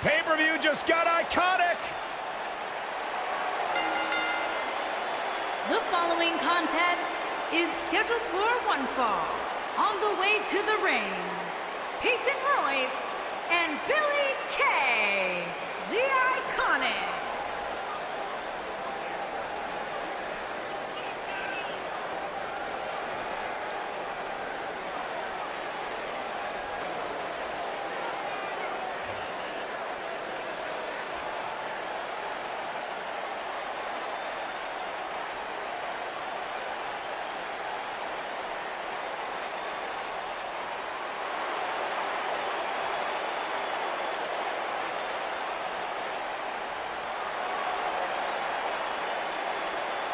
pay-per-view just got iconic. The following contest is scheduled for one fall. On the way to the ring, Peyton Royce and Billy Kay, the Iconics.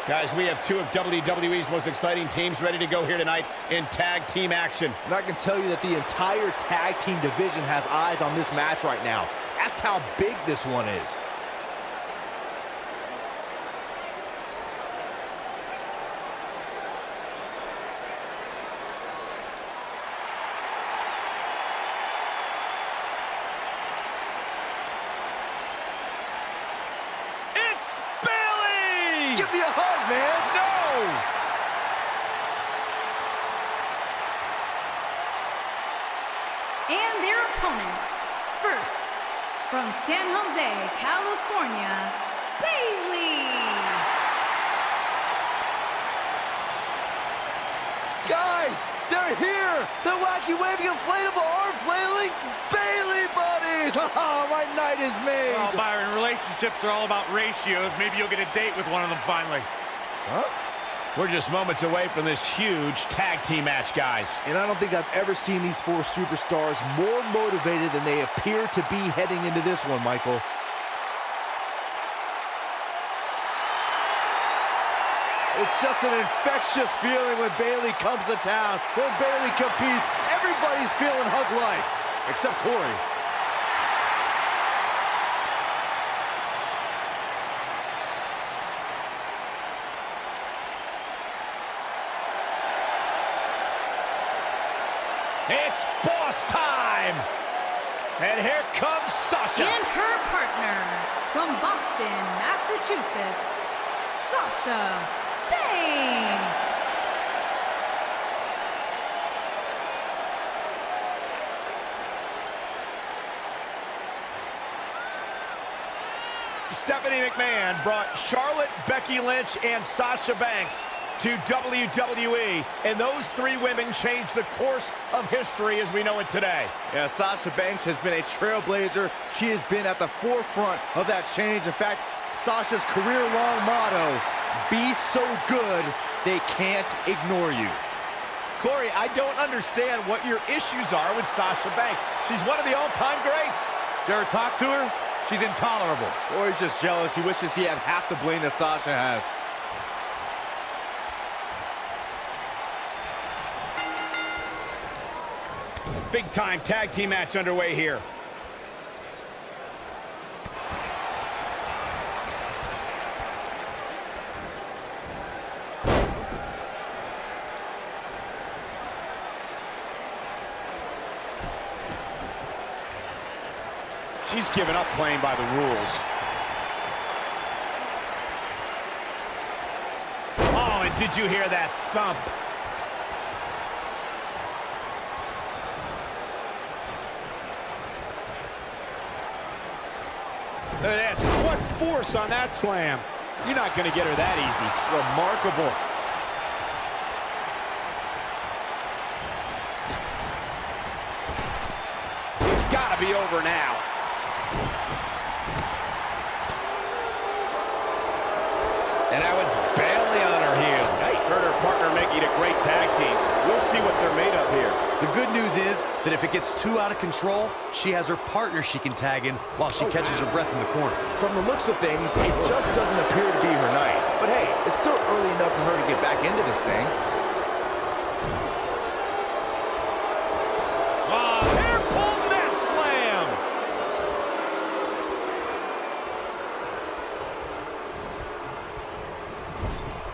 Guys, we have two of WWE's most exciting teams ready to go here tonight in tag team action. And I can tell you that the entire tag team division has eyes on this match right now. That's how big this one is. Give me a hug, man. No! And their opponents. First, from San Jose, California, Bayley. Guys, they're here. The wacky, waving, inflatable arm flailing Bayley buddies. Oh, my night is made. Oh, Byron, relationships are all about ratios. Maybe you'll get a date with one of them finally. Huh? We're just moments away from this huge tag team match, guys. And I don't think I've ever seen these four superstars more motivated than they appear to be heading into this one, Michael. It's just an infectious feeling when Bayley comes to town. When Bayley competes, everybody's feeling hug life, except Corey. It's boss time! And here comes Sasha. And her partner, from Boston, Massachusetts, Sasha Banks. Stephanie McMahon brought Charlotte, Becky Lynch, and Sasha Banks to WWE, and those three women changed the course of history as we know it today. Yeah, Sasha Banks has been a trailblazer. She has been at the forefront of that change. In fact, Sasha's career-long motto, be so good, they can't ignore you. Corey, I don't understand what your issues are with Sasha Banks. She's one of the all-time greats. Did you ever talk to her? She's intolerable. Or he's just jealous. He wishes he had half the bling that Sasha has. Big-time tag team match underway here. She's given up playing by the rules. Oh, and did you hear that thump? Look at this. What force on that slam. You're not going to get her that easy. Remarkable. It's got to be over now. And now it's Bayley on her heels. Nice. Her and her partner making a great tag team. We'll see what they're made of here. The good news is that if it gets too out of control, she has her partner she can tag in while she catches her breath in the corner. From the looks of things, it just doesn't appear to be her night. But hey, it's still early enough for her to get back into this thing. Hair pull mat slam.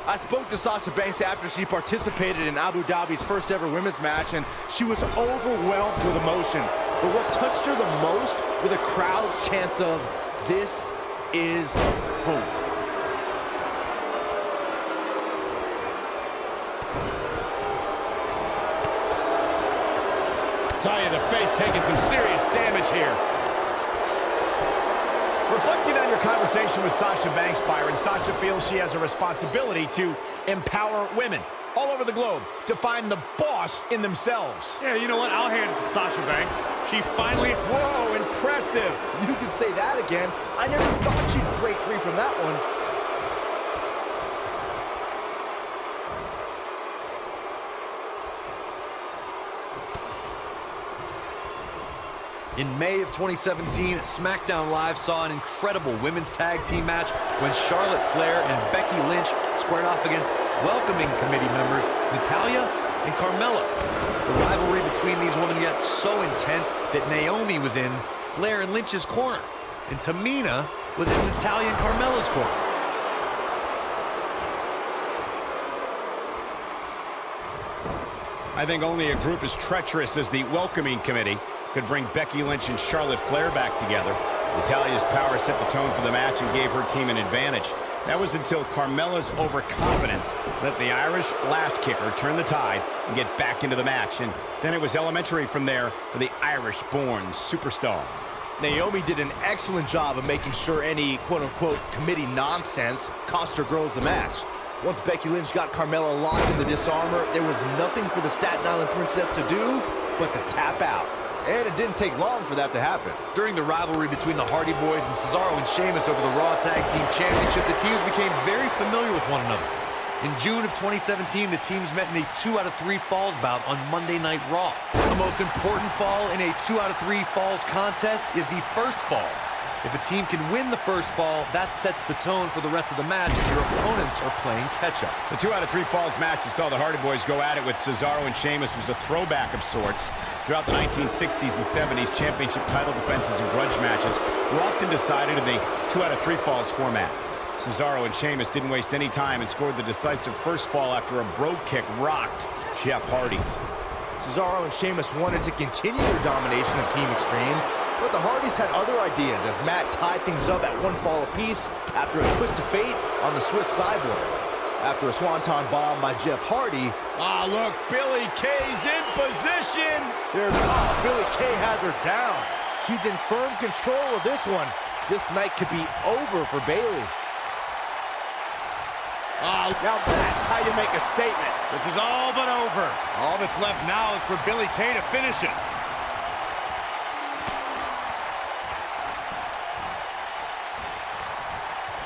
I spoke to Sasha Banks after she participated in Abu Dhabi's first ever women's match, and she was overwhelmed with emotion. but what touched her the most were the crowd's chants of, "This is hope." Tell you, the face taking some serious damage here. Reflecting on your conversation with Sasha Banks, Byron, Sasha feels she has a responsibility to empower women all over the globe to find the boss in themselves. Yeah, you know what? I'll hand it to Sasha Banks. She finally... Whoa, impressive. You could say that again. I never thought she'd break free from that one. In May of 2017, SmackDown Live saw an incredible women's tag team match when Charlotte Flair and Becky Lynch squared off against welcoming committee members Natalya and Carmella. The rivalry between these women got so intense that Naomi was in Flair and Lynch's corner, and Tamina was in Natalya and Carmella's corner. I think only a group as treacherous as the welcoming committee could bring Becky Lynch and Charlotte Flair back together. Natalya's power set the tone for the match and gave her team an advantage. That was until Carmella's overconfidence let the Irish lass kicker turn the tide and get back into the match. And then it was elementary from there for the Irish-born superstar. Naomi did an excellent job of making sure any quote-unquote committee nonsense cost her girls the match. Once Becky Lynch got Carmella locked in the disarmor, there was nothing for the Staten Island Princess to do but to tap out. And it didn't take long for that to happen. During the rivalry between the Hardy Boys and Cesaro and Sheamus over the Raw Tag Team Championship, the teams became very familiar with one another. In June of 2017, the teams met in a 2 out of 3 falls bout on Monday Night Raw. The most important fall in a 2 out of 3 falls contest is the first fall. If a team can win the first fall, that sets the tone for the rest of the match if your opponents are playing catch-up. The 2 out of 3 falls match that saw the Hardy Boys go at it with Cesaro and Sheamus was a throwback of sorts. Throughout the 1960s and 70s, championship title defenses and grudge matches were often decided in the 2 out of 3 falls format. Cesaro and Sheamus didn't waste any time and scored the decisive first fall after a brogue kick rocked Jeff Hardy. Cesaro and Sheamus wanted to continue their domination of Team Extreme, but the Hardys had other ideas as Matt tied things up at 1 fall apiece after a twist of fate on the Swiss Cyborg. After a swanton bomb by Jeff Hardy. Ah, look, Billy Kay's in position. Billy Kay has her down. She's in firm control of this one. This night could be over for Bayley. Now that's how you make a statement. This is all but over. All that's left now is for Billy Kay to finish it.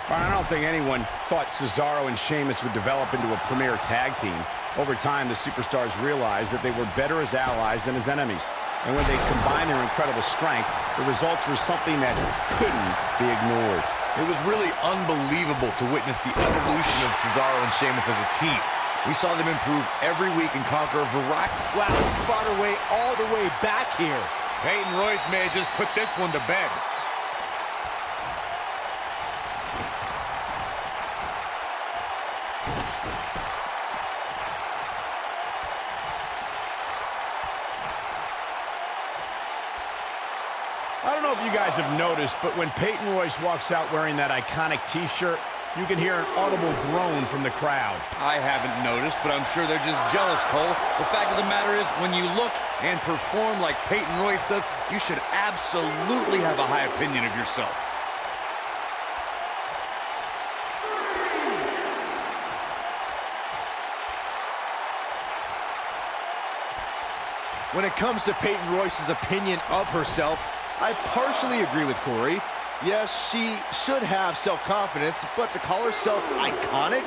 I don't think anyone thought Cesaro and Sheamus would develop into a premier tag team. Over time, the superstars realized that they were better as allies than as enemies. And when they combined their incredible strength, the results were something that couldn't be ignored. It was really unbelievable to witness the evolution of Cesaro and Sheamus as a team. We saw them improve every week and conquer a variety. Wow, this has fought her way all the way back here. Peyton Royce may have just put this one to bed. I don't know if you guys have noticed, but when Peyton Royce walks out wearing that iconic T-shirt, you can hear an audible groan from the crowd. I haven't noticed, but I'm sure they're just jealous, Cole. The fact of the matter is, when you look and perform like Peyton Royce does, you should absolutely have a high opinion of yourself. When it comes to Peyton Royce's opinion of herself, I partially agree with Corey. Yes, she should have self-confidence, but to call herself iconic?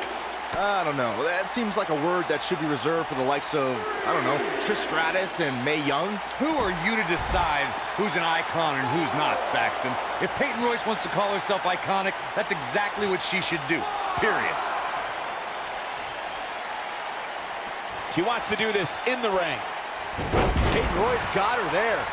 I don't know. That seems like a word that should be reserved for the likes of, I don't know, Trish Stratus and Mae Young. Who are you to decide who's an icon and who's not, Saxton? If Peyton Royce wants to call herself iconic, that's exactly what she should do, period. She wants to do this in the ring. Peyton Royce got her there.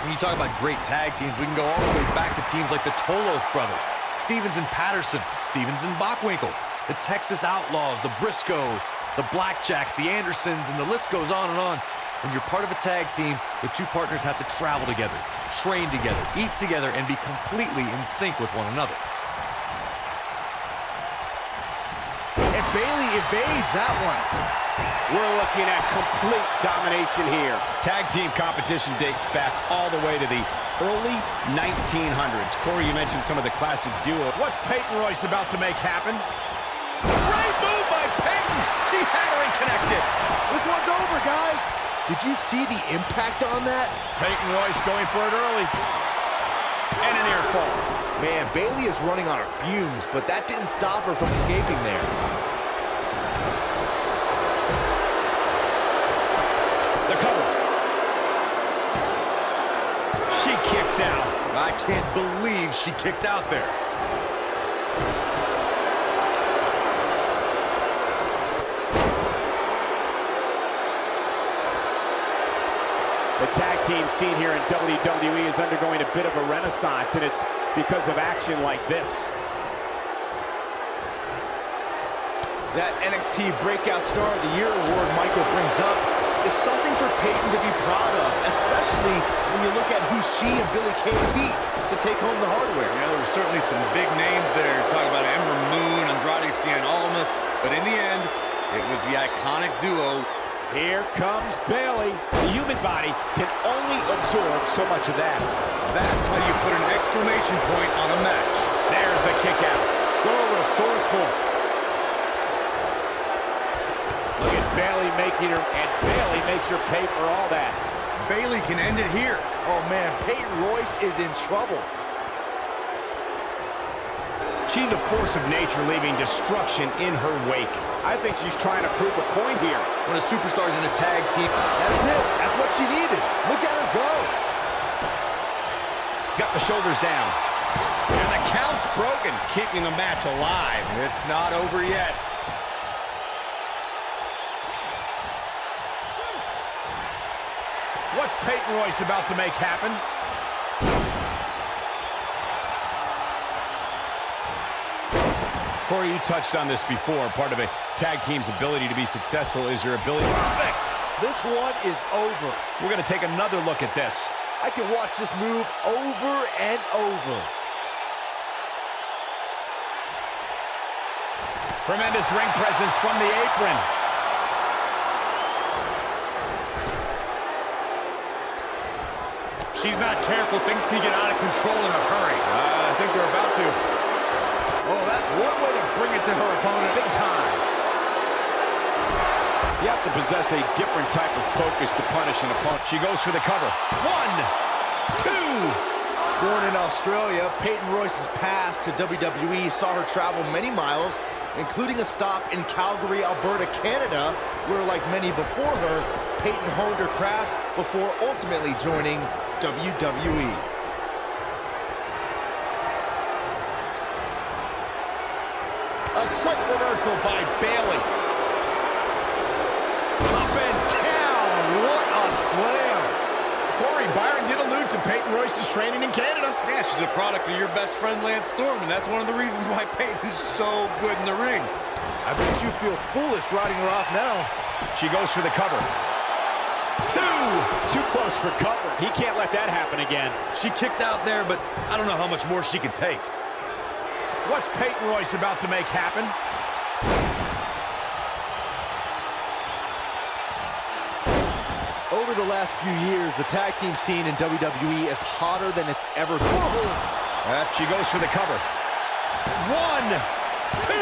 When you talk about great tag teams, we can go all the way back to teams like the Tolos brothers, Stevens and Patterson, Stevens and Bockwinkel, the Texas Outlaws, the Briscoes, the Blackjacks, the Andersons, and the list goes on and on. When you're part of a tag team, the two partners have to travel together, train together, eat together, and be completely in sync with one another. And Bayley evades that one. We're looking at complete domination here. Tag team competition dates back all the way to the early 1900s. Corey, you mentioned some of the classic duo. What's Peyton Royce about to make happen? Great move by Peyton. She had her and connected. This one's over, guys. Did you see the impact on that? Peyton Royce going for it early. And a near fall. Man, Bayley is running on her fumes, but that didn't stop her from escaping there. The cover. She kicks out. I can't believe she kicked out there. The tag team scene here in WWE is undergoing a bit of a renaissance, and it's because of action like this. That NXT Breakout Star of the Year award Michael brings up is something for Peyton to be proud of, especially when you look at who she and Billy Kay beat to take home the hardware. Yeah, there were certainly some big names there. Talk about Ember Moon, Andrade Cien Almas, but in the end, it was the iconic duo. Here comes Bayley. The human body can only absorb so much of that. That's how you put an exclamation point on a match. There's the kick out. So resourceful. Look at Bayley making her, and Bayley makes her pay for all that. Bayley can end it here. Oh man, Peyton Royce is in trouble. She's a force of nature, leaving destruction in her wake. I think she's trying to prove a point here. When a superstar's in a tag team, That's it. That's what she needed. Look at her go. Got the shoulders down. And the count's broken, keeping the match alive. It's not over yet. What's Peyton Royce about to make happen? Corey, you touched on this before. Part of a tag team's ability to be successful is your ability. Perfect. This one is over. We're going to take another look at this. I can watch this move over and over. Tremendous ring presence from the apron. She's not careful. Things can get out of control in a hurry. I think they're about to. Oh, that's one way to bring it to her opponent. Big time. You have to possess a different type of focus to punish an opponent. She goes for the cover. 1, 2. Born in Australia, Peyton Royce's path to WWE saw her travel many miles, including a stop in Calgary, Alberta, Canada, where, like many before her, Peyton honed her craft before ultimately joining WWE. A quick reversal by Bayley. Up and down. What a slam. Corey, Byron did allude to Peyton Royce's training in Canada. Yeah, she's a product of your best friend, Lance Storm, and that's one of the reasons why Peyton is so good in the ring. I bet you feel foolish riding her off now. She goes for the cover. 2. Too close for cover. He can't let that happen again. she kicked out there, but I don't know how much more she can take. What's Peyton Royce about to make happen? Over the last few years, the tag team scene in WWE is hotter than it's ever been. She goes for the cover. 1, 2,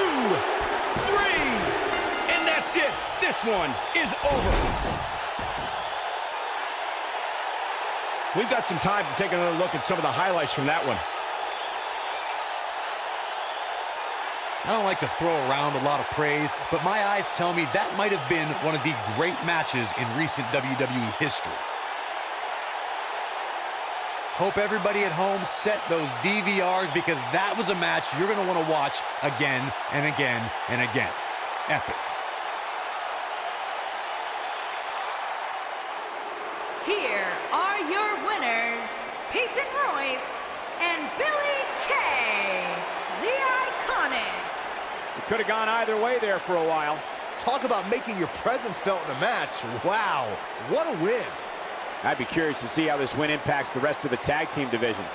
3. And that's it. This one is over. We've got some time to take another look at some of the highlights from that one. I don't like to throw around a lot of praise, but my eyes tell me that might have been one of the great matches in recent WWE history. Hope everybody at home set those DVRs, because that was a match you're going to want to watch again and again and again. Epic. Here are your winners, Peyton Royce and Billy Kay, the Iconics. It could have gone either way there for a while. Talk about making your presence felt in a match. Wow, what a win. I'd be curious to see how this win impacts the rest of the tag team division.